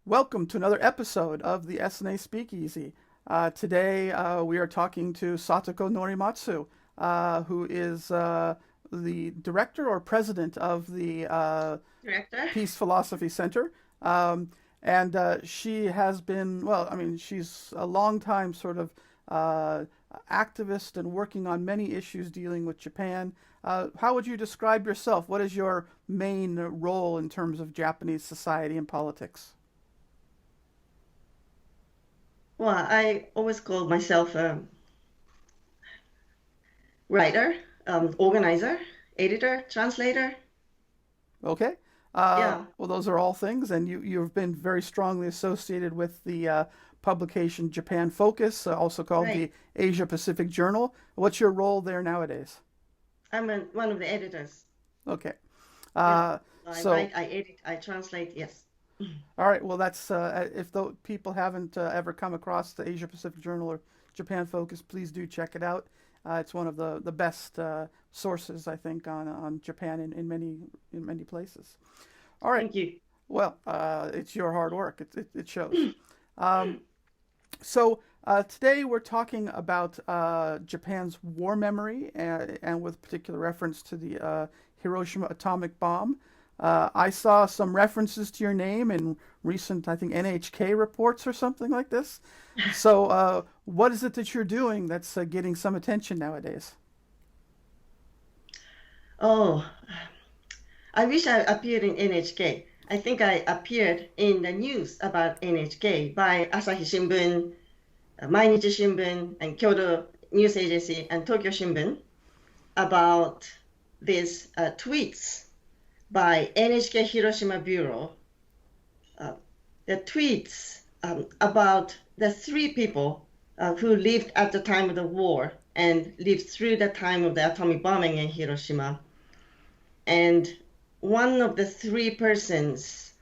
Welcome to another episode of the SNA Speakeasy. Today we are talking to Satoko Norimatsu, who is the director or president of the Director. Peace Philosophy Center. And she has been, well, I mean, she's a long time sort of uh, activist and working on many issues dealing with Japan. How would you describe yourself? What is your main role in terms of Japanese society and politics? Well, I always call myself a writer, organizer, editor, translator. Okay. Yeah, Well, those are all things, and you've been very strongly associated with the publication Japan Focus, also called right. the Asia Pacific Journal. What's your role there nowadays? One of the editors. Okay. Yeah. Uh, I so, write, I edit, I translate. Yes. all right. Well, that's if the people haven't ever come across the Asia Pacific Journal or Japan Focus, please do check it out. It's one of the best sources, I think, on Japan in many places. All right. Thank you. Well, it's your hard work. It shows. Um, so today we're talking about Japan's war memory, and with particular reference to the Hiroshima atomic bomb. I saw some references to your name in recent, I think, NHK reports or something like this. So, what is it that you're doing that's getting some attention nowadays? Oh, I wish I appeared in NHK. I think I appeared in the news about NHK by Asahi Shimbun, Mainichi Shimbun, and Kyoto News Agency and Tokyo Shimbun about these tweets by NHK Hiroshima Bureau, uh, the tweets about the three people who lived at the time of the war and lived through the time of the atomic bombing in Hiroshima. And one of the three persons,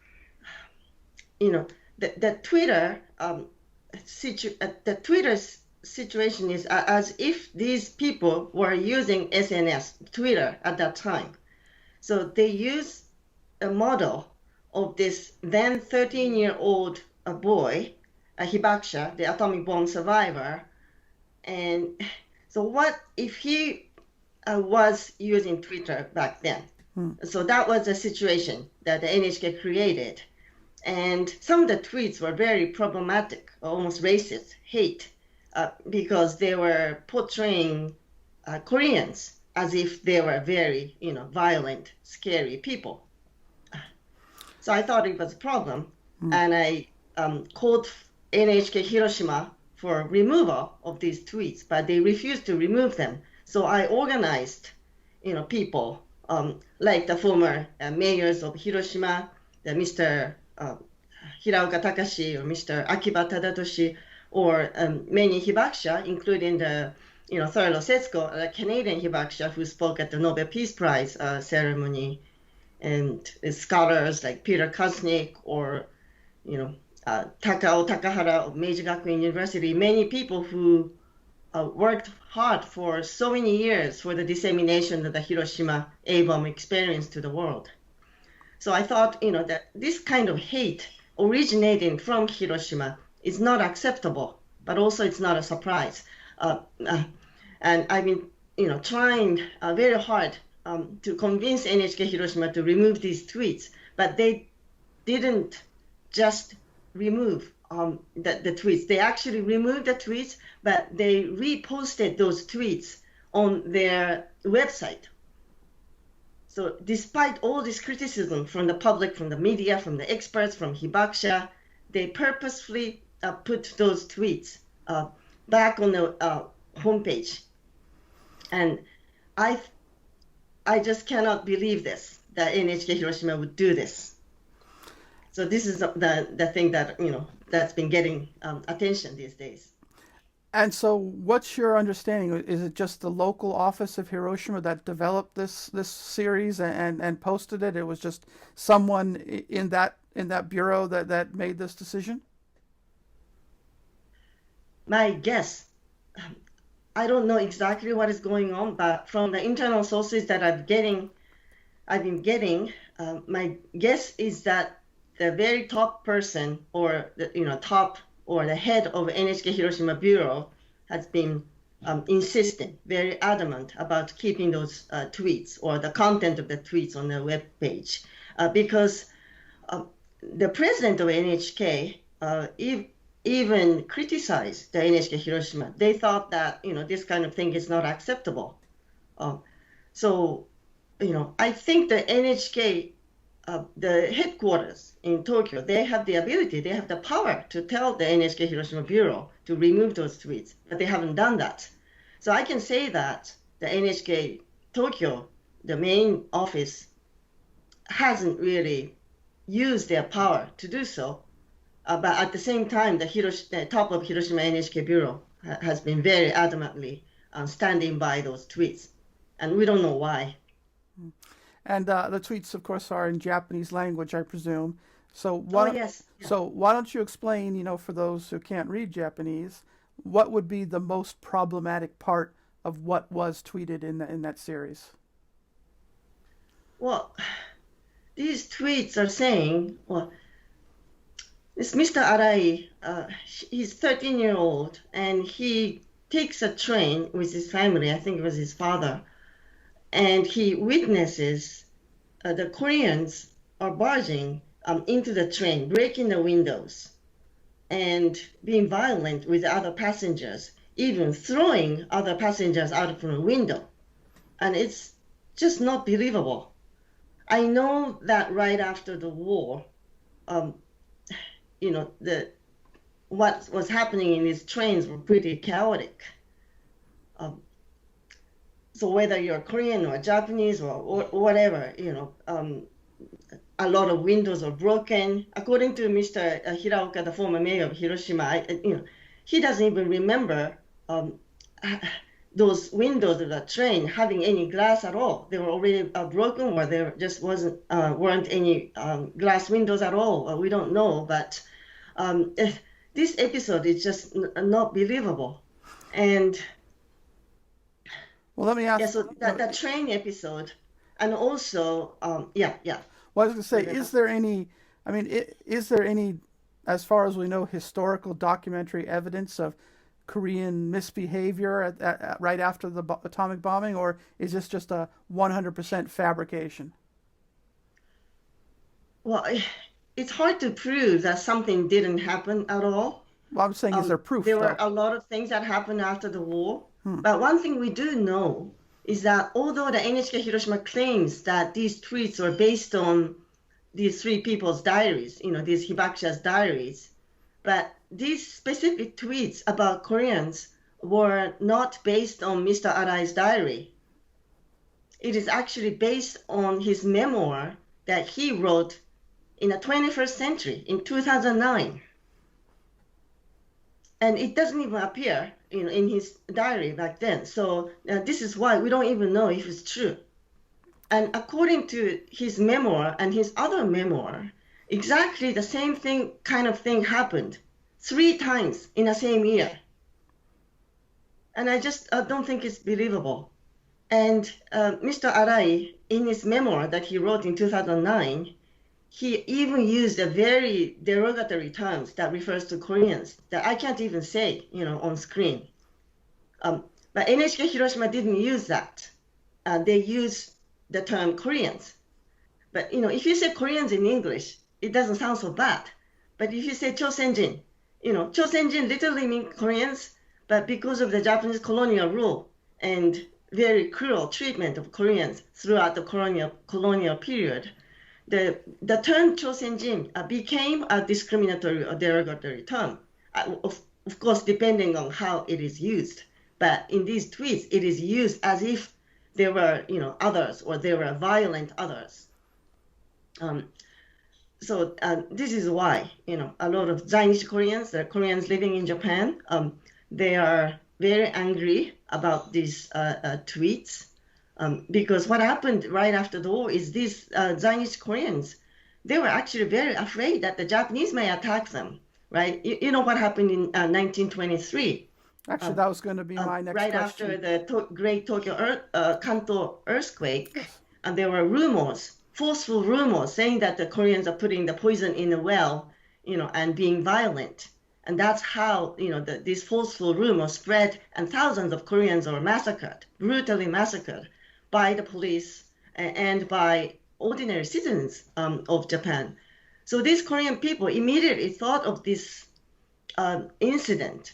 the Twitter the Twitter situation is as if these people were using SNS, Twitter at that time. So they use a model of this then 13-year-old boy, Hibakusha, the atomic bomb survivor. And so what if he was using Twitter back then? Hmm. So that was the situation that the NHK created. And some of the tweets were very problematic, almost racist, hate, because they were portraying Koreans as if they were very, violent, scary people. So I thought it was a problem, Hmm. and I called NHK Hiroshima for removal of these tweets, but they refused to remove them. So I organized, people like the former mayors of Hiroshima, the Mr. Hiraoka Takashi or Mr. Akiba Tadatoshi, or many Hibakusha, including the Thurlow Setsuko, a Canadian Hibakusha who spoke at the Nobel Peace Prize ceremony, and scholars like Peter Kuznick or Takao Takahara of Meiji Gakuin University, many people who worked hard for so many years for the dissemination of the Hiroshima A-bomb experience to the world. So I thought, that this kind of hate originating from Hiroshima is not acceptable, but also it's not a surprise. And I've been, trying very hard to convince NHK Hiroshima to remove these tweets, but they didn't just remove the tweets. They actually removed the tweets, but they reposted those tweets on their website. So despite all this criticism from the public, from the media, from the experts, from Hibakusha, they purposefully put those tweets back on the homepage. And I I just cannot believe this, that NHK Hiroshima would do this. So this is the thing that, that's been getting attention these days. And so, what's your understanding? Is it just the local office of Hiroshima that developed this series and posted it? It was just someone in that bureau that made this decision. My guess, I don't know exactly what is going on, but from the internal sources that I've been getting, my guess is that the very top person or the top or the head of NHK Hiroshima Bureau has been insistent, very adamant about keeping those tweets or the content of the tweets on the web page because the president of NHK even criticized the NHK Hiroshima. They thought that this kind of thing is not acceptable. So I think the NHK, the headquarters in Tokyo, they have the ability, they have the power to tell the NHK Hiroshima Bureau to remove those tweets, but they haven't done that. So I can say that the NHK Tokyo, the main office, hasn't really used their power to do so. But at the same time, the top of Hiroshima NHK Bureau has been very adamantly standing by those tweets. And we don't know why. And the tweets, of course, are in Japanese language, I presume. So Yes. Yeah. So why don't you explain, for those who can't read Japanese, what would be the most problematic part of what was tweeted in that series? Well, these tweets are saying, well, this Mr. Arai, he's 13-year-old, and he takes a train with his family, I think it was his father, and he witnesses the Koreans are barging into the train, breaking the windows, and being violent with other passengers, even throwing other passengers out from the window. And it's just not believable. I know that right after the war, what was happening in these trains were pretty chaotic. So whether you're Korean or Japanese or whatever, a lot of windows are broken. According to Mr. Hiraoka, the former mayor of Hiroshima, he doesn't even remember those windows of the train having any glass at all. They were already broken, or there just weren't any glass windows at all. We don't know, but this episode is just not believable. And well, let me ask. Yeah, so that train episode, and also, yeah. Well, I was going to say, is there any? I mean, is there any, as far as we know, historical documentary evidence of Korean misbehavior right after the atomic bombing, or is this just a 100% fabrication? Well, it's hard to prove that something didn't happen at all. Well, I'm saying, is there proof? There were a lot of things that happened after the war. But one thing we do know is that although the NHK Hiroshima claims that these tweets were based on these three people's diaries, these hibakusha's diaries, but these specific tweets about Koreans were not based on Mr. Arai's diary. It is actually based on his memoir that he wrote in the 21st century, in 2009. And it doesn't even appear in his diary back then. So this is why we don't even know if it's true. And according to his memoir and his other memoir, exactly the same kind of thing happened 3 times in the same year. And I just don't think it's believable. And Mr. Arai, in his memoir that he wrote in 2009, he even used a very derogatory terms that refers to Koreans that I can't even say, on screen. But NHK Hiroshima didn't use that. They used the term Koreans. But, if you say Koreans in English, it doesn't sound so bad. But if you say Chosenjin, Chosenjin literally means Koreans, but because of the Japanese colonial rule and very cruel treatment of Koreans throughout the colonial period, the term Chosenjin became a discriminatory or derogatory term, of course, depending on how it is used. But in these tweets, it is used as if there were, others, or there were violent others. So this is why, a lot of Zainichi Koreans, the Koreans living in Japan, they are very angry about these tweets. Because what happened right after the war is these Zainichi Koreans, they were actually very afraid that the Japanese may attack them, right? You know what happened in 1923. Actually, that was going to be my next right question. Right after the Great Kanto earthquake, and there were rumors forceful rumors saying that the Koreans are putting the poison in the well, and being violent. And that's how, these forceful rumors spread, and thousands of Koreans are massacred, brutally massacred by the police and by ordinary citizens of Japan. So these Korean people immediately thought of this incident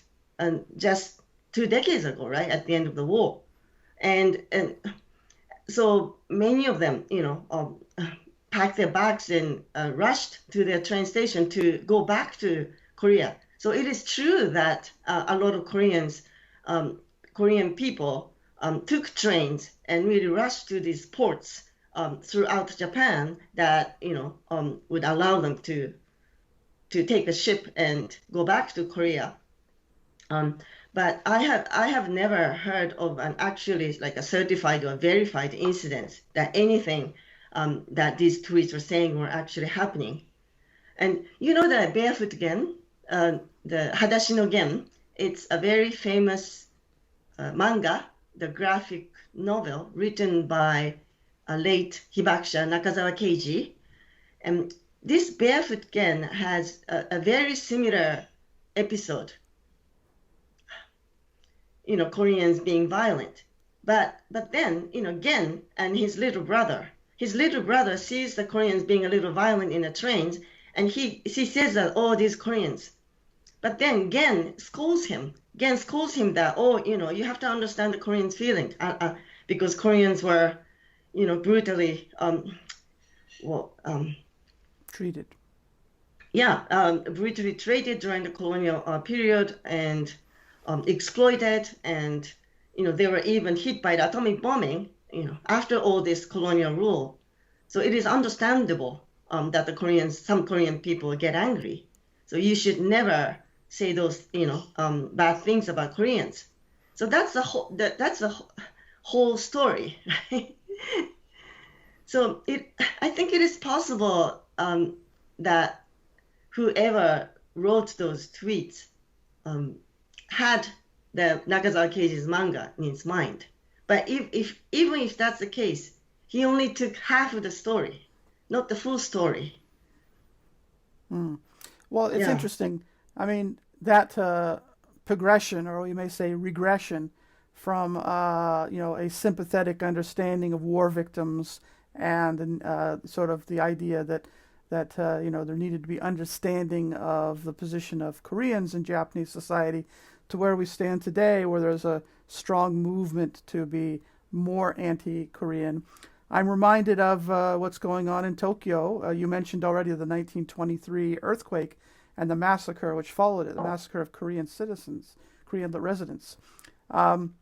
just 2 decades ago, right, at the end of the war. And so many of them, packed their bags and rushed to their train station to go back to Korea. So it is true that a lot of Korean people took trains and really rushed to these ports throughout Japan that would allow them to take a ship and go back to Korea. But I have never heard of an actually like a certified or verified incident that anything that these tweets were saying were actually happening. And the barefoot gen, the Hadashi no Gen, it's a very famous manga, the graphic novel written by a late hibakusha Nakazawa Keiji. And this barefoot gen has a very similar episode. Koreans being violent. But then, Gen and his little brother sees the Koreans being a little violent in the trains, and he says that, oh, these Koreans. But then Gen scolds him. Gen scolds him that, oh, you have to understand the Koreans' feelings, because Koreans were, brutally, treated. Yeah, brutally treated during the colonial period and exploited, and they were even hit by the atomic bombing, after all this colonial rule. So it is understandable that some Korean people get angry. So you should never say those bad things about Koreans. So that's the whole story, right? So I think it is possible that whoever wrote those tweets had the Nakazawa Keiji's manga in his mind. But even if that's the case, he only took half of the story, not the full story. Well, it's interesting. I mean, that progression, or you may say regression, from a sympathetic understanding of war victims and sort of the idea that there needed to be understanding of the position of Koreans in Japanese society, to where we stand today, where there's a strong movement to be more anti-Korean. I'm reminded of what's going on in Tokyo. You mentioned already the 1923 earthquake and the massacre which followed it, the massacre of Korean citizens, Korean residents. And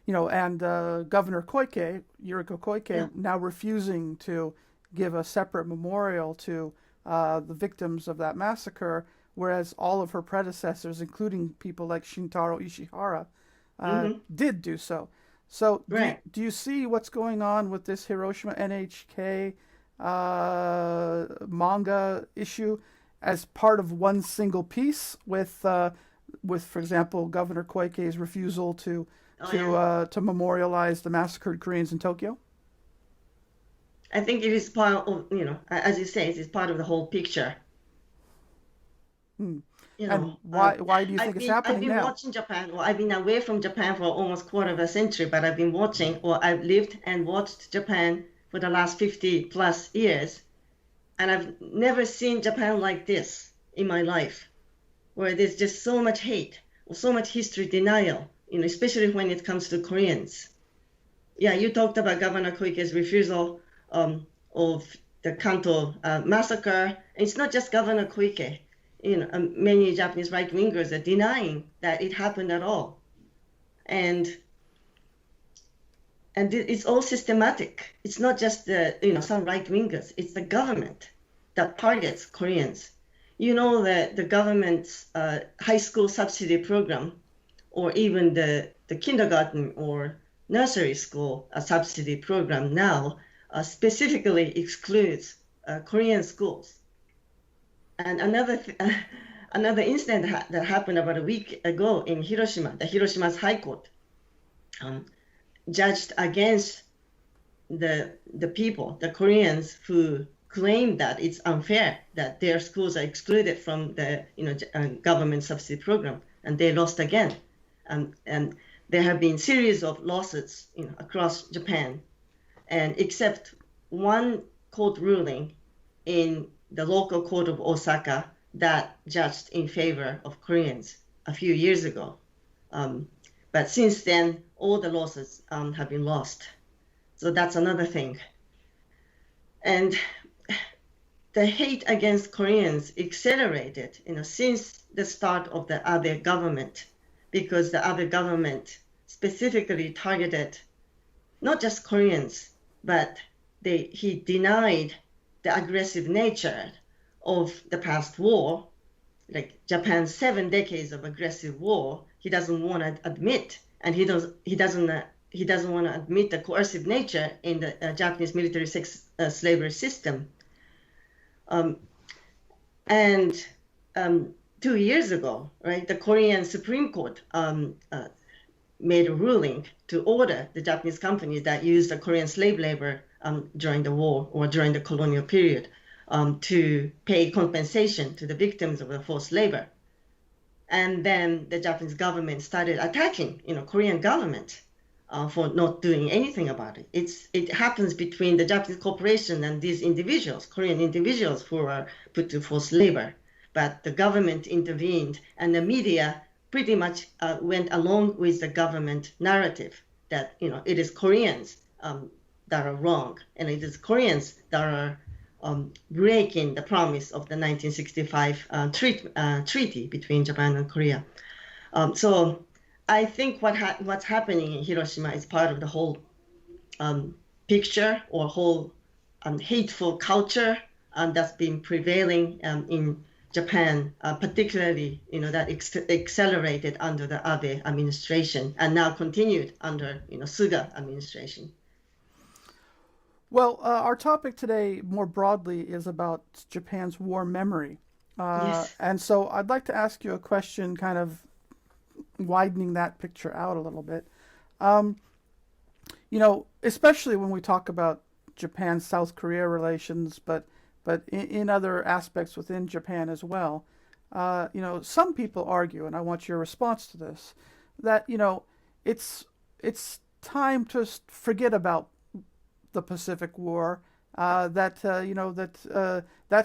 Governor Koike, Yuriko Koike, now refusing to give a separate memorial to the victims of that massacre, whereas all of her predecessors, including people like Shintaro Ishihara, did do so. So right. do you see what's going on with this Hiroshima NHK manga issue as part of one single piece with, for example, Governor Koike's refusal to memorialize the massacred Koreans in Tokyo? I think it is part of, as you say, it's part of the whole picture. And why do you think it's happening I've been now? watching Japan. Well, I've been away from Japan for almost quarter of a century, but I've been watching, or I've lived and watched Japan for the last 50 plus years. And I've never seen Japan like this in my life, where there's just so much hate, or so much history denial, especially when it comes to Koreans. Yeah, you talked about Governor Koike's refusal of the Kanto massacre. It's not just Governor Koike. Many Japanese right-wingers are denying that it happened at all. And it's all systematic. It's not just some right-wingers. It's the government that targets Koreans. That the government's high school subsidy program, or even the kindergarten or nursery school subsidy program now specifically excludes Korean schools. And another incident that happened about a week ago in Hiroshima, Hiroshima's High Court judged against the people, the Koreans who claim that it's unfair that their schools are excluded from the government subsidy program, and they lost again, and there have been series of lawsuits across Japan, and except one court ruling in the local court of Osaka that judged in favor of Koreans a few years ago. But since then, all the lawsuits have been lost. So that's another thing. And the hate against Koreans accelerated, since the start of the Abe government, because the Abe government specifically targeted not just Koreans, but he denied the aggressive nature of the past war, like Japan's 7 decades of aggressive war. He doesn't want to admit, and he doesn't want to admit the coercive nature in the Japanese military slavery system. And 2 years ago, right, the Korean Supreme Court made a ruling to order the Japanese companies that used the Korean slave labor during the war or during the colonial period to pay compensation to the victims of the forced labor. And then the Japanese government started attacking, Korean government for not doing anything about it. It happens between the Japanese corporation and these individuals, Korean individuals who are put to forced labor. But the government intervened, and the media pretty much went along with the government narrative that it is Koreans that are wrong, and it is Koreans that are breaking the promise of the 1965 treaty between Japan and Korea. So I think what's happening in Hiroshima is part of the whole picture or whole hateful culture that's been prevailing in Japan, particularly that accelerated under the Abe administration and now continued under Suga administration. Well, our topic today, more broadly, is about Japan's war memory. Yes. And so I'd like to ask you a question, kind of widening that picture out a little bit. Especially when we talk about Japan-South Korea relations, but in other aspects within Japan as well. Some people argue, and I want your response to this, that it's time to forget about the Pacific War. That's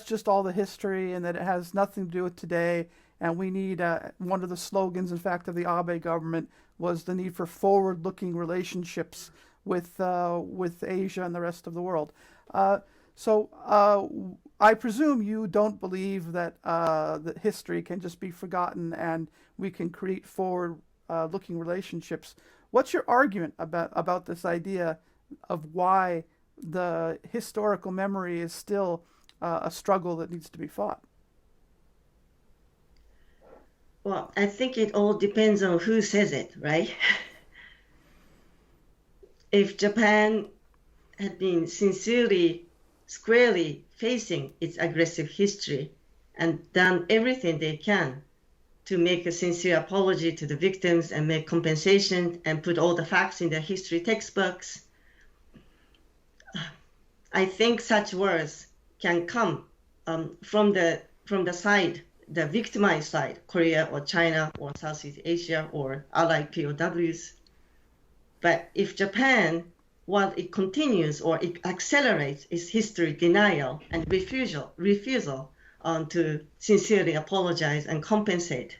just all the history, and that it has nothing to do with today. And we need one of the slogans, in fact, of the Abe government was the need for forward-looking relationships with Asia and the rest of the world. So I presume you don't believe that that history can just be forgotten and we can create forward-looking relationships. What's your argument about this idea of why the historical memory is still a struggle that needs to be fought? Well, I think it all depends on who says it, right? If Japan had been sincerely, squarely facing its aggressive history and done everything they can to make a sincere apology to the victims and make compensation and put all the facts in their history textbooks, I think such words can come from the side, the victimized side, Korea or China or Southeast Asia or allied POWs. But if Japan, while it continues or it accelerates its history denial and refusal to sincerely apologize and compensate,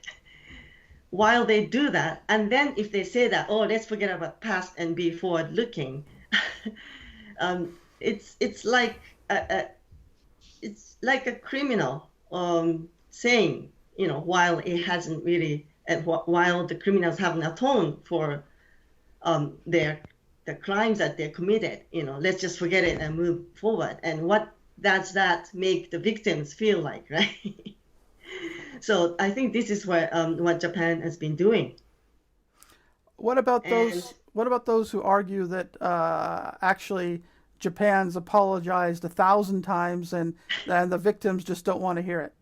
while they do that, and then if they say that, oh, let's forget about past and be forward-looking, it's like a criminal saying, while it hasn't really, while the criminals haven't atoned for the crimes that they committed, let's just forget it and move forward. And what does that make the victims feel like, right? So I think this is what Japan has been doing. What about those who argue that actually Japan's apologized 1,000 times and the victims just don't want to hear it?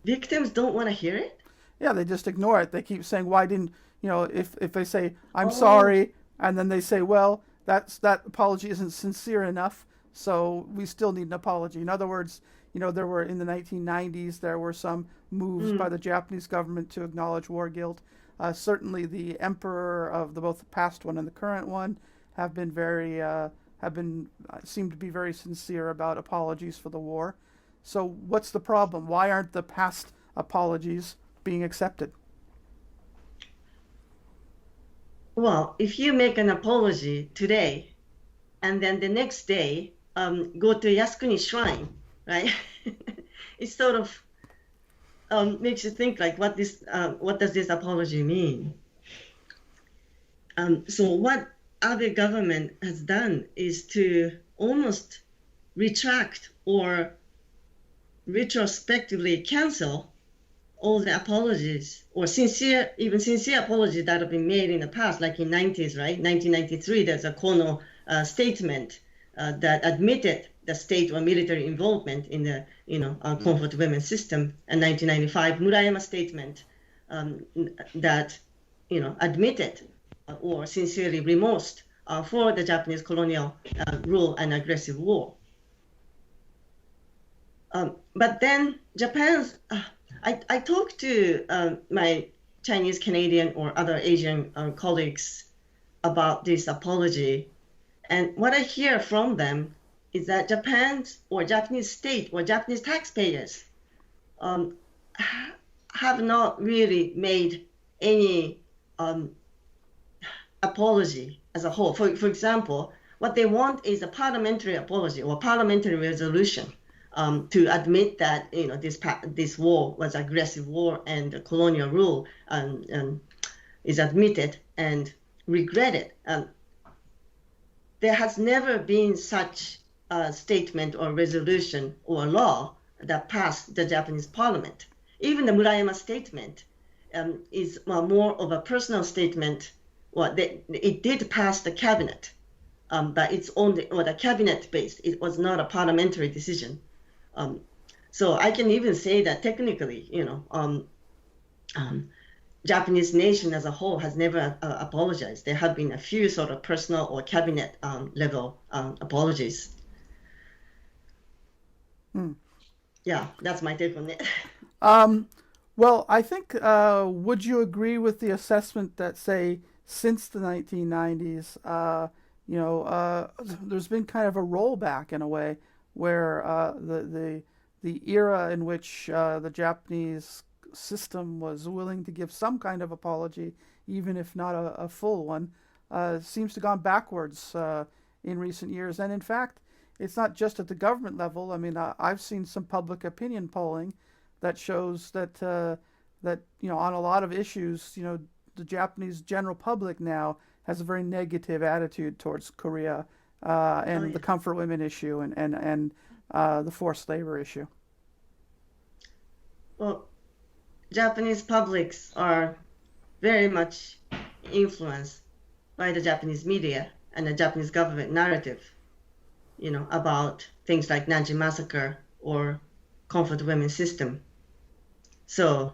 Victims don't want to hear it? Yeah, they just ignore it. They keep saying, why didn't, if they say, I'm sorry, and then they say, well, that apology isn't sincere enough, so we still need an apology. In other words, there were in the 1990s there were some moves by Mm, the Japanese government to acknowledge war guilt. Certainly, the emperor of both the past one and the current one have been very have been seem to be very sincere about apologies for the war. So, what's the problem? Why aren't the past apologies being accepted? well, if you make an apology today and then the next day go to Yasukuni Shrine, right? It sort of makes you think like what does this apology mean? So what other government has done is to almost retract or retrospectively cancel all the apologies or even sincere apologies that have been made in the past, like in 90s, right? 1993, there's a Kono statement that admitted the state or military involvement in the, comfort women system. And 1995, Murayama statement that, admitted or sincerely remorsed for the Japanese colonial rule and aggressive war. But then Japan's, I talked to my Chinese, Canadian, or other Asian colleagues about this apology. And what I hear from them is that Japan's or Japanese state or Japanese taxpayers have not really made any apology as a whole. For example, what they want is a parliamentary apology or parliamentary resolution to admit that this war was aggressive war and the colonial rule is admitted and regretted. There has never been such a statement or resolution or law that passed the Japanese parliament. Even the Murayama statement is more of a personal statement. Well, it did pass the cabinet, but it's only the cabinet based. It was not a parliamentary decision. So I can even say that technically, Japanese nation as a whole has never apologized. There have been a few sort of personal or cabinet level apologies. Hmm. Yeah, that's my take on it. Well, I think, would you agree with the assessment that, say, since the 1990s, there's been kind of a rollback in a way where the era in which the Japanese system was willing to give some kind of apology, even if not a full one, seems to have gone backwards in recent years. And in fact, it's not just at the government level. I mean, I've seen some public opinion polling that shows that on a lot of issues, the Japanese general public now has a very negative attitude towards Korea and Oh, yeah. the comfort women issue and the forced labor issue. Well, Japanese publics are very much influenced by the Japanese media and the Japanese government narrative, about things like Nanjing massacre or comfort women system. So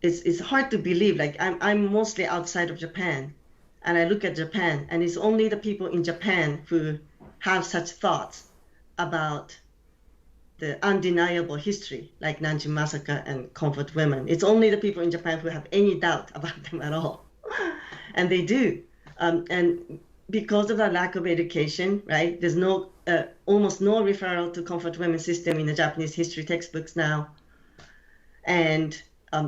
it's hard to believe. Like I'm mostly outside of Japan, and I look at Japan, and it's only the people in Japan who have such thoughts about the undeniable history, like Nanjing massacre and comfort women. It's only the people in Japan who have any doubt about them at all, and they do. And because of the lack of education, right? There's almost no referral to comfort women system in the Japanese history textbooks now. And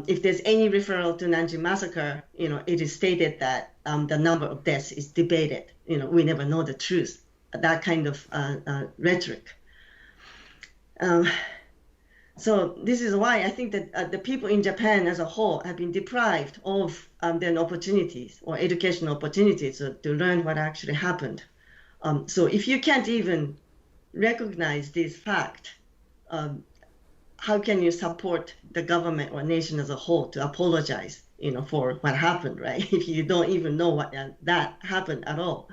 if there's any referral to Nanjing massacre, it is stated that the number of deaths is debated. We never know the truth. That kind of rhetoric. So this is why I think that the people in Japan as a whole have been deprived of their opportunities or educational opportunities to learn what actually happened. So if you can't even recognize this fact, how can you support the government or nation as a whole to apologize, for what happened, right? If you don't even know what that happened at all.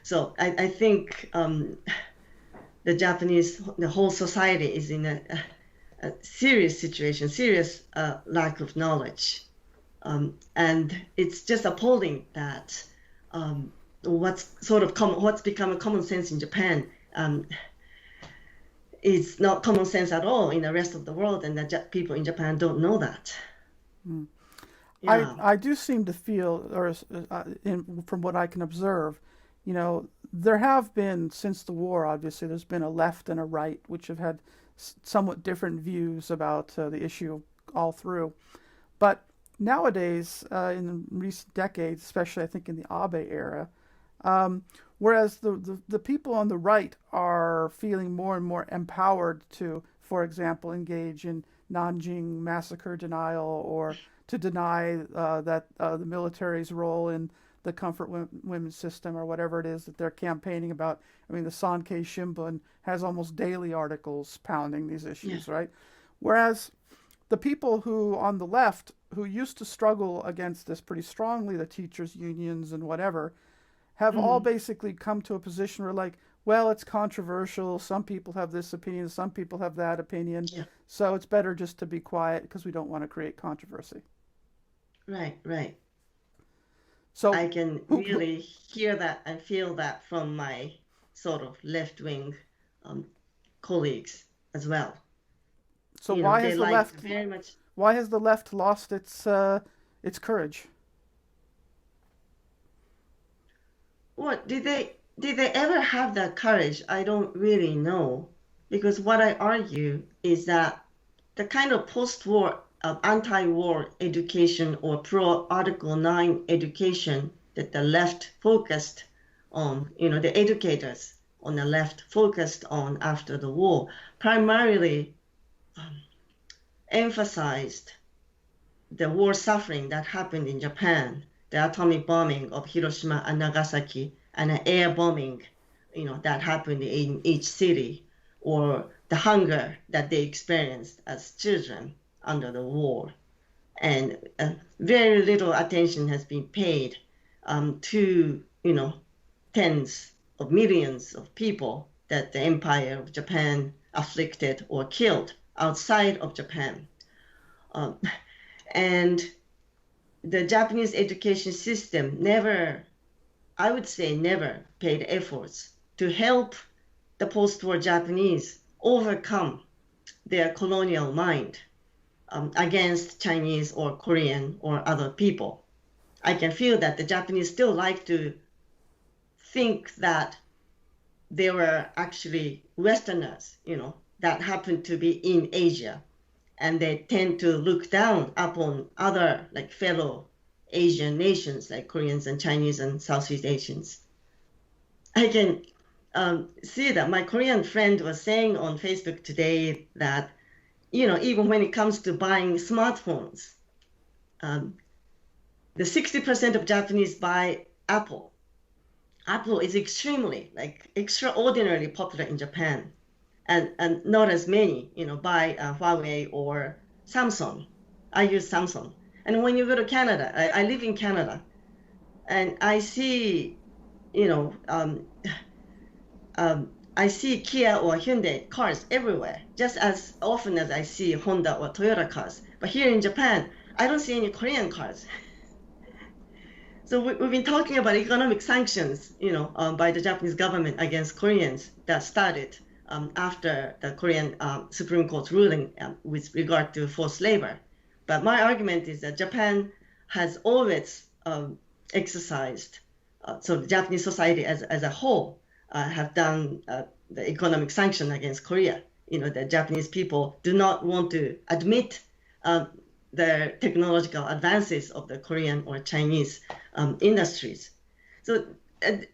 So I think the whole society is in a serious situation, serious lack of knowledge. And it's just appalling that um, what's become common sense in Japan is not common sense at all in the rest of the world, and that people in Japan don't know that. Mm. Yeah. I do seem to feel, or from what I can observe, there have been, since the war, obviously, there's been a left and a right, which have had somewhat different views about the issue all through. But nowadays, in recent decades, especially I think in the Abe era, um, whereas the people on the right are feeling more and more empowered to, for example, engage in Nanjing massacre denial or to deny that the military's role in the comfort women's system or whatever it is that they're campaigning about. I mean, the Sankei Shimbun has almost daily articles pounding these Yeah. issues, right? Whereas the people who on the left who used to struggle against this pretty strongly, the teachers unions and whatever, have all Mm. basically come to a position where, like, well, it's controversial, some people have this opinion, some people have that opinion, Yeah. so it's better just to be quiet because we don't want to create controversy. Right. Right. So I can who really hear that and feel that from my sort of left wing um, colleagues as well. so why They has the like left very much. lost its courage? What did they ever have that courage? I don't really know, because what I argue is that the kind of post-war anti-war education or pro Article 9 education that the left focused on, the educators on the left focused on after the war, primarily um, emphasized the war suffering that happened in Japan, the atomic bombing of Hiroshima and Nagasaki, and an air bombing, that happened in each city, or the hunger that they experienced as children under the war. And very little attention has been paid to, tens of millions of people that the Empire of Japan afflicted or killed outside of Japan. Um, and the Japanese education system never, I would say, never paid efforts to help the post-war Japanese overcome their colonial mind against Chinese or Korean or other people. I can feel that the Japanese still like to think that they were actually Westerners, that happened to be in Asia, and they tend to look down upon other like fellow Asian nations like Koreans and Chinese and Southeast Asians. I can see that my Korean friend was saying on Facebook today that even when it comes to buying smartphones, um, the 60% of Japanese buy Apple. Apple is extremely like extraordinarily popular in Japan, and not as many, buy Huawei or Samsung. I use Samsung. And when you go to Canada, I live in Canada, and I see, you know, I see Kia or Hyundai cars everywhere, just as often as I see Honda or Toyota cars. But here in Japan, I don't see any Korean cars. So we've been talking about economic sanctions, by the Japanese government against Koreans that started after the Korean Supreme Court ruling with regard to forced labor. But my argument is that Japan has always exercised, so the Japanese society as a whole have done the economic sanction against Korea. The Japanese people do not want to admit the technological advances of the Korean or Chinese industries. So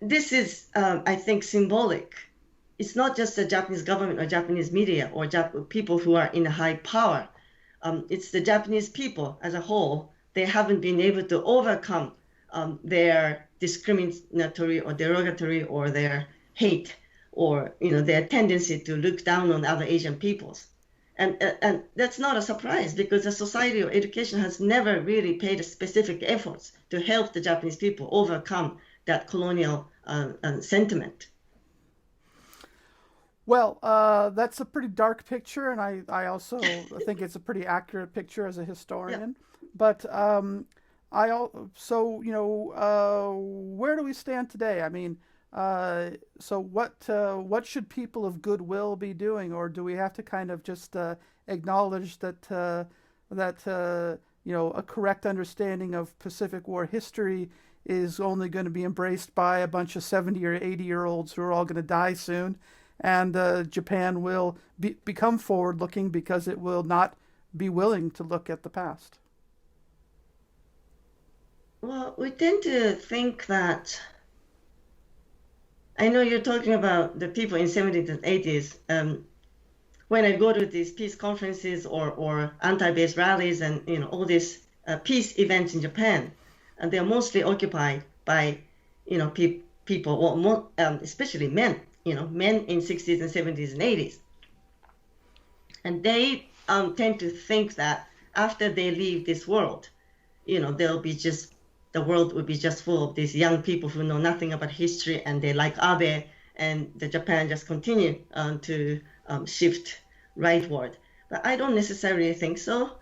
this is, I think, symbolic. It's not just the Japanese government or Japanese media or people who are in high power. It's the Japanese people as a whole. They haven't been able to overcome their discriminatory or derogatory or their hate or their tendency to look down on other Asian peoples. And that's not a surprise, because the society of education has never really paid specific efforts to help the Japanese people overcome that colonial sentiment. Well, that's a pretty dark picture, and I also think it's a pretty accurate picture as a Yeah. historian. But So where do we stand today? I mean, so what should people of goodwill be doing, or do we have to kind of just acknowledge that a correct understanding of Pacific War history is only going to be embraced by a bunch of 70 or 80-year-olds who are all going to die soon, and Japan will become forward-looking because it will not be willing to look at the past. Well, we tend to think that I know you're talking about the people in 70s and 80s. When I go to these peace conferences or anti-base rallies and all these peace events in Japan, and they're mostly occupied by people, well, especially men, men in 60s and 70s and 80s, and they tend to think that after they leave this world, they'll be just the world would be just full of these young people who know nothing about history and they like Abe, and the Japan just continue to shift rightward. But I don't necessarily think so,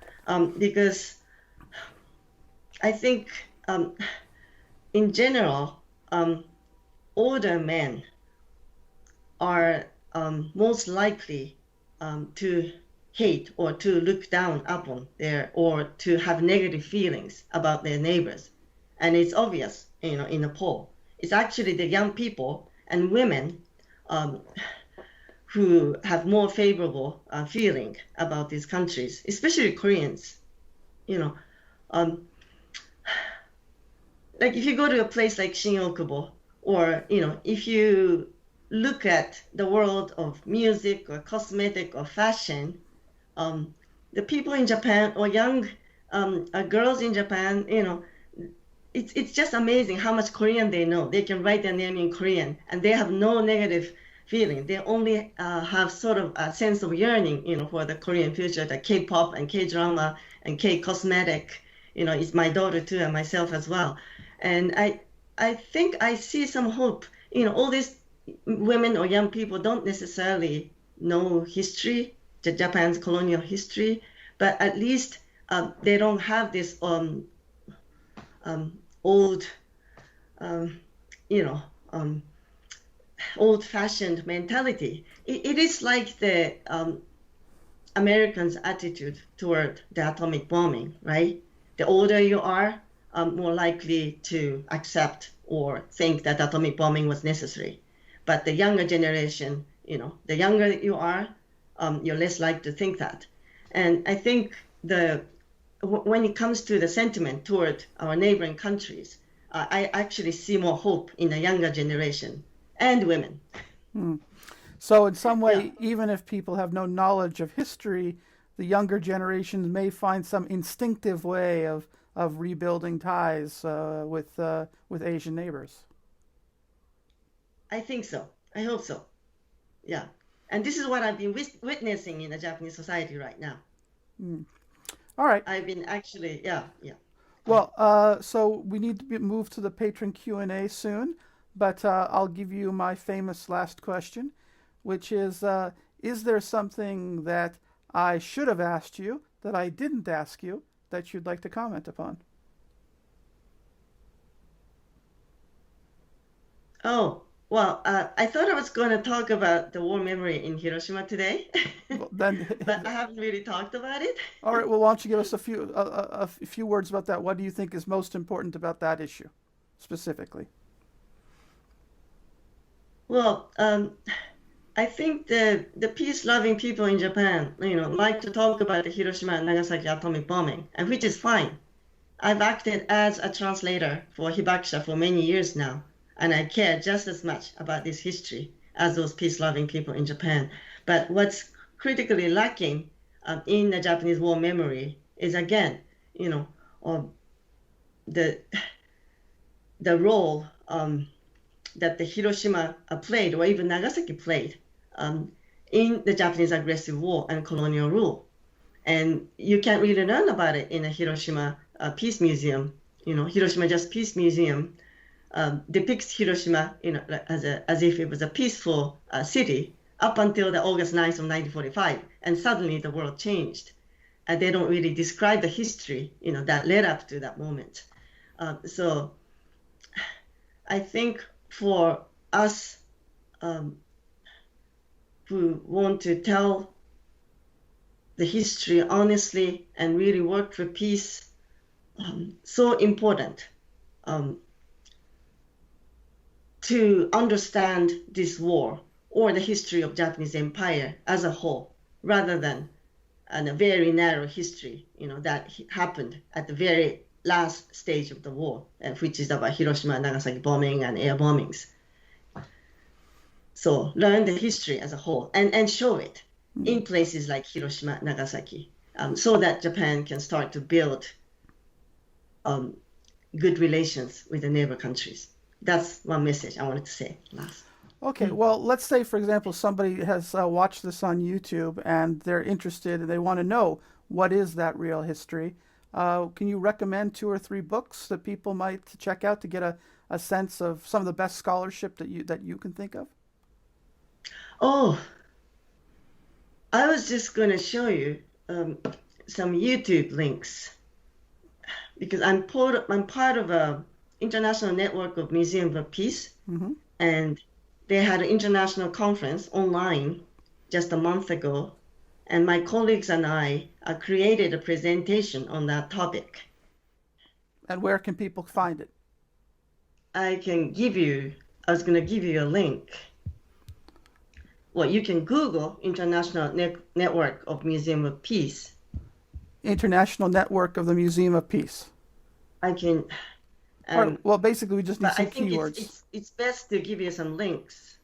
because I think in general, older men are most likely to hate or to look down upon or to have negative feelings about their neighbors. And it's obvious, in the poll. It's actually the young people and women who have more favorable feeling about these countries, especially Koreans. Like if you go to a place like Shin-Okubo, or if you look at the world of music or cosmetic or fashion, the people in Japan or young girls in Japan, it's just amazing how much Korean they know. They can write their name in Korean, and they have no negative feeling. They only have sort of a sense of yearning, for the Korean future, the K-pop and K-drama and K-cosmetic. It's my daughter too, and myself as well. And I think I see some hope. All these women or young people don't necessarily know history, Japan's colonial history, but at least they don't have this old, old-fashioned mentality. It is like the Americans' attitude toward the atomic bombing, right? The older you are, more likely to accept or think that atomic bombing was necessary. But the younger generation, the younger you are, you're less likely to think that. And I think when it comes to the sentiment toward our neighboring countries, I actually see more hope in the younger generation and women. So in some way, Yeah. even if people have no knowledge of history, the younger generations may find some instinctive way of rebuilding ties with Asian neighbors. I think so. I hope so. Yeah. And this is what I've been witnessing in the Japanese society right now. All right. I've been actually, yeah. Well, so we need to move to the patron Q&A soon, but I'll give you my famous last question, which is there something that I should have asked you that I didn't ask you that you'd like to comment upon? Oh, well, I thought I was going to talk about the war memory in Hiroshima today, Well, then, but I haven't really talked about it. all right. Well, why don't you give us a few words about that? What do you think is most important about that issue, specifically? Well, I think the peace-loving people in Japan, like to talk about the Hiroshima and Nagasaki atomic bombing, and which is fine. I've acted as a translator for Hibakusha for many years now, and I care just as much about this history as those peace-loving people in Japan. But what's critically lacking in the Japanese war memory is, again, the role that the Hiroshima played, or even Nagasaki played, in the Japanese aggressive war and colonial rule. And you can't really learn about it in a Hiroshima Peace Museum. Hiroshima Just Peace Museum depicts Hiroshima, as if it was a peaceful city up until the August 9th of 1945, and suddenly the world changed. And they don't really describe the history, that led up to that moment. So I think for us who want to tell the history honestly and really work for peace, so important to understand this war or the history of Japanese Empire as a whole, rather than a very narrow history, that happened at the very last stage of the war, which is about Hiroshima and Nagasaki bombing and air bombings. So learn the history as a whole and show it in places like Hiroshima, Nagasaki, so that Japan can start to build good relations with the neighbor countries. That's one message I wanted to say last. Okay, well, let's say, for example, somebody has watched this on YouTube and they're interested and they want to know what is that real history. Can you recommend 2 or 3 books that people might check out to get a sense of some of the best scholarship that you can think of? Oh, I was just going to show you some YouTube links because I'm part of a international network of Museum of Peace, and they had an international conference online just a month ago, and my colleagues and I created a presentation on that topic. And where can people find it? I was going to give you a link. Well, you can Google International Network of Museum of Peace. International Network of the Museum of Peace. I can. Well, basically, we just need some I think keywords. It's best to give you some links.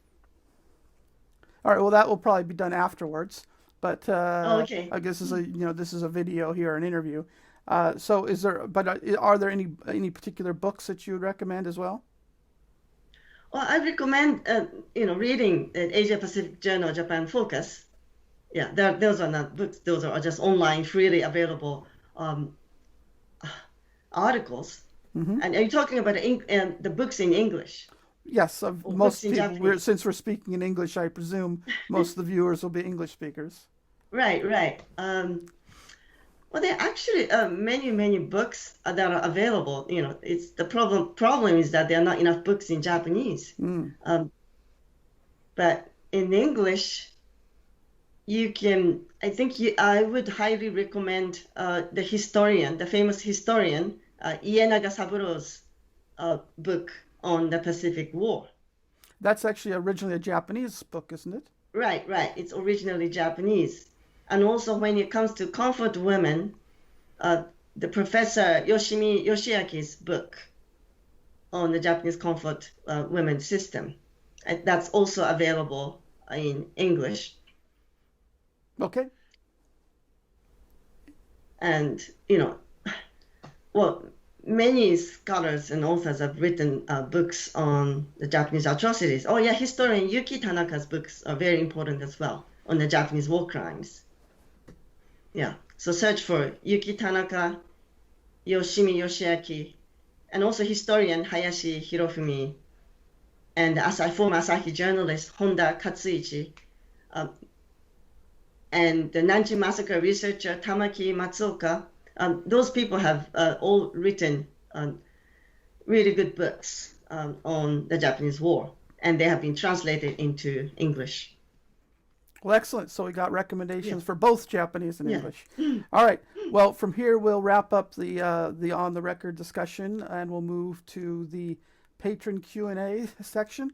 All right. Well, that will probably be done afterwards. But okay. I guess this is a video here, an interview. So is there? But are there any particular books that you would recommend as well? Well, I recommend reading Asia Pacific Journal Japan Focus. Yeah, those are not books; those are just online, freely available articles. And are you talking about the books in English? Yes, most people. Since we're speaking in English, I presume most of the viewers will be English speakers. Right. Well, there are actually many books that are available. It's the problem is that there are not enough books in Japanese. But in English, you can. I would highly recommend the famous historian Ienaga Saburo's book on the Pacific War. That's actually originally a Japanese book, isn't it? Right. It's originally Japanese. And also when it comes to comfort women, the Professor Yoshimi Yoshiaki's book on the Japanese comfort women system, that's also available in English. Okay. And, well, many scholars and authors have written books on the Japanese atrocities. Oh, yeah, historian Yuki Tanaka's books are very important as well on the Japanese war crimes. Yeah, so search for Yuki Tanaka, Yoshimi Yoshiaki, and also historian Hayashi Hirofumi, and former Asahi journalist Honda Katsuichi, and the Nanjing Massacre researcher Tamaki Matsuoka. Those people have all written really good books on the Japanese war, and they have been translated into English. Well, excellent. So we got recommendations for both Japanese and English. All right. Well, from here we'll wrap up the on the record discussion, and we'll move to the patron Q&A section.